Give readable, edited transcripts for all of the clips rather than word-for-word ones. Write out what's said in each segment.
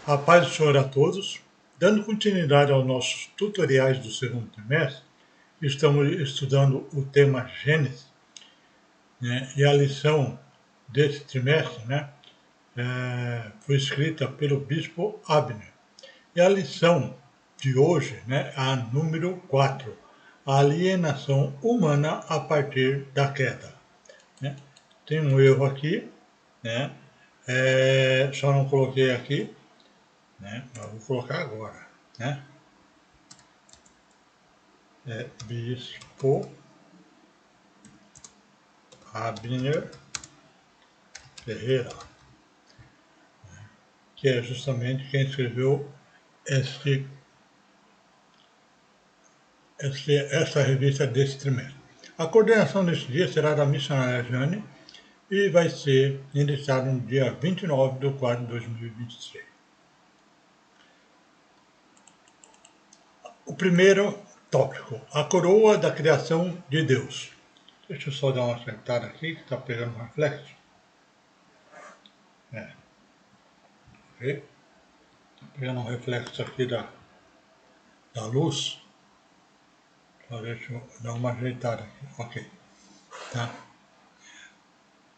A paz do Senhor a todos. Dando continuidade aos nossos tutoriais do segundo trimestre, estamos estudando o tema Gênesis, né? E a lição desse trimestre, né, foi escrita pelo bispo Abner. E a lição de hoje, né, a número 4, a alienação humana a partir da queda. Né? Tem um erro aqui, né? Só não coloquei aqui, né? Mas vou colocar agora, né? Bispo Abner Ferreira, que é justamente quem escreveu essa revista desse trimestre. A coordenação desse dia será da missionária Jane e vai ser iniciada no dia 29/4/2023. O primeiro tópico, a coroa da criação de Deus. Deixa eu só dar uma acertada aqui, que está pegando um reflexo. Está pegando um reflexo aqui da luz. Só deixa eu dar uma ajeitada aqui. Ok. Tá?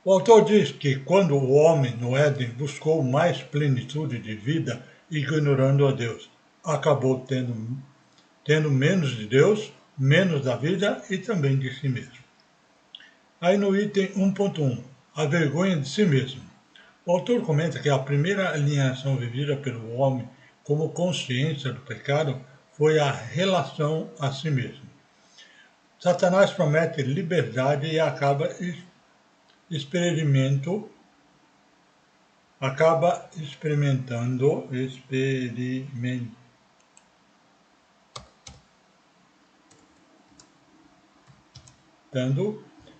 O autor diz que quando o homem no Éden buscou mais plenitude de vida, ignorando a Deus, acabou tendo menos de Deus, menos da vida e também de si mesmo. Aí no item 1.1, a vergonha de si mesmo. O autor comenta que a primeira alienação vivida pelo homem como consciência do pecado foi a relação a si mesmo. Satanás promete liberdade e acaba experimentando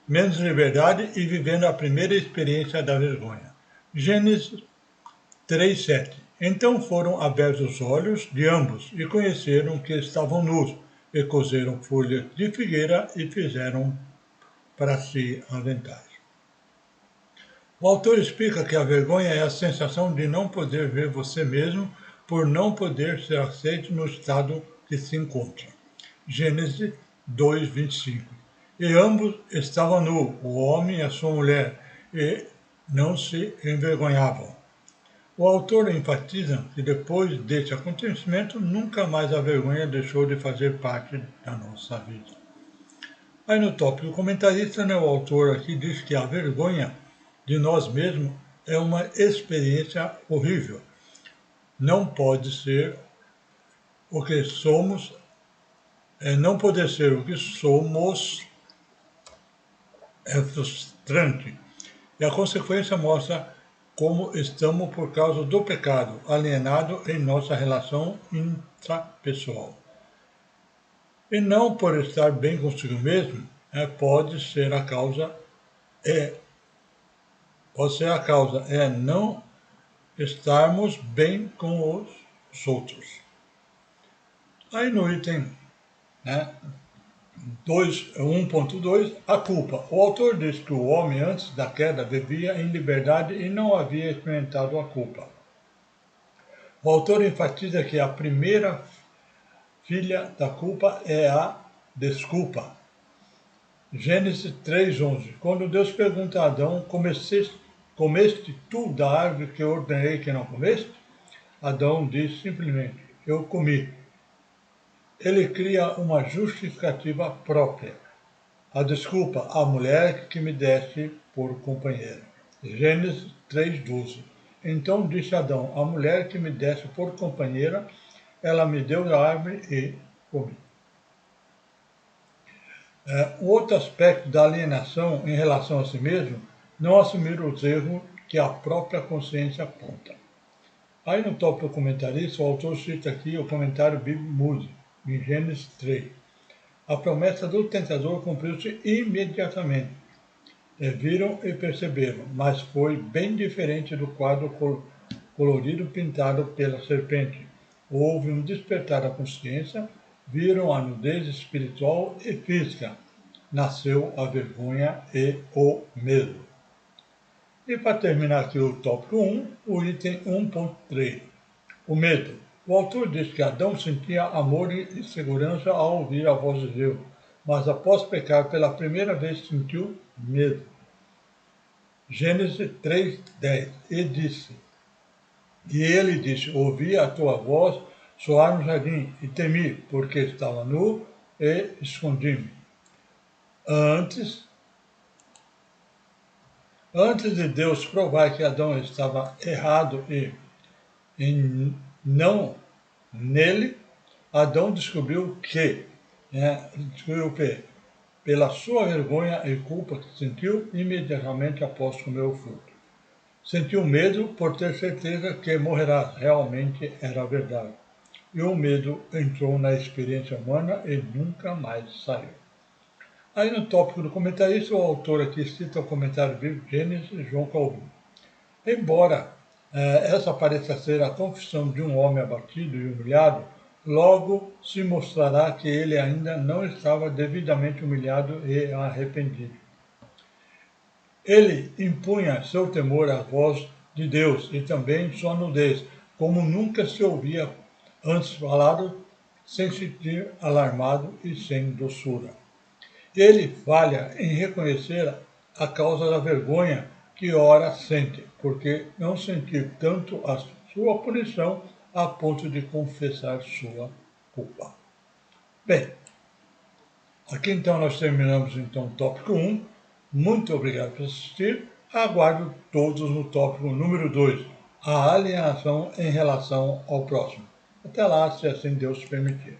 menos liberdade e vivendo a primeira experiência da vergonha. Gênesis 3:7. Então foram abertos os olhos de ambos e conheceram que estavam nus, e cozeram folhas de figueira e fizeram para si aventais. O autor explica que a vergonha é a sensação de não poder ver você mesmo por não poder ser aceito no estado que se encontra. Gênesis 2:25. E ambos estavam nus, o homem e a sua mulher, e não se envergonhavam. O autor enfatiza que depois desse acontecimento, nunca mais a vergonha deixou de fazer parte da nossa vida. Aí no tópico comentarista, né, o autor aqui diz que a vergonha de nós mesmos é uma experiência horrível. Não pode ser o que somos, não poder ser o que somos é frustrante. E a consequência mostra como estamos por causa do pecado, alienado em nossa relação intrapessoal. E não por estar bem consigo mesmo, pode ser a causa não estarmos bem com os outros. Aí no item 1.2, a culpa. O autor diz que o homem antes da queda vivia em liberdade e não havia experimentado a culpa. O autor enfatiza que a primeira filha da culpa é a desculpa. Gênesis 3:11. Quando Deus pergunta a Adão, comeste tu da árvore que eu ordenei que não comeste? Adão diz simplesmente, eu comi. Ele cria uma justificativa própria. A desculpa, a mulher que me deste por companheira. Gênesis 3:12. Então disse Adão, a mulher que me deste por companheira, ela me deu da árvore e comi. Um outro aspecto da alienação em relação a si mesmo, não assumir os erros que a própria consciência aponta. Aí no tópico comentarista, o autor cita aqui o comentário bíblico Moody, em Gênesis 3. A promessa do tentador cumpriu-se imediatamente. Viram e perceberam, mas foi bem diferente do quadro colorido pintado pela serpente. Houve um despertar da consciência, viram a nudez espiritual e física. Nasceu a vergonha e o medo. E para terminar aqui o tópico 1, o item 1.3. O medo. O autor diz que Adão sentia amor e segurança ao ouvir a voz de Deus, mas após pecar pela primeira vez sentiu medo. Gênesis 3:10. E ele disse, ouvi a tua voz soar no jardim, e temi, porque estava nu e escondi-me. Antes de Deus provar que Adão estava errado e não nele, Adão descobriu que, pela sua vergonha e culpa que sentiu imediatamente após comer o fruto. Sentiu medo por ter certeza que morrerá, realmente era verdade. E o medo entrou na experiência humana e nunca mais saiu. Aí no tópico do comentarista, o autor aqui cita o comentário bíblico Gênesis e João Calvino. Embora essa pareça ser a confissão de um homem abatido e humilhado, logo se mostrará que ele ainda não estava devidamente humilhado e arrependido. Ele impunha seu temor à voz de Deus e também sua nudez, como nunca se ouvia antes falado, sem se sentir alarmado e sem doçura. Ele falha em reconhecer a causa da vergonha que ora sente, porque não sentir tanto a sua punição a ponto de confessar sua culpa. Bem, aqui então nós terminamos então o tópico 1. Muito obrigado por assistir. Aguardo todos no tópico número 2, a alienação em relação ao próximo. Até lá, se assim Deus permitir.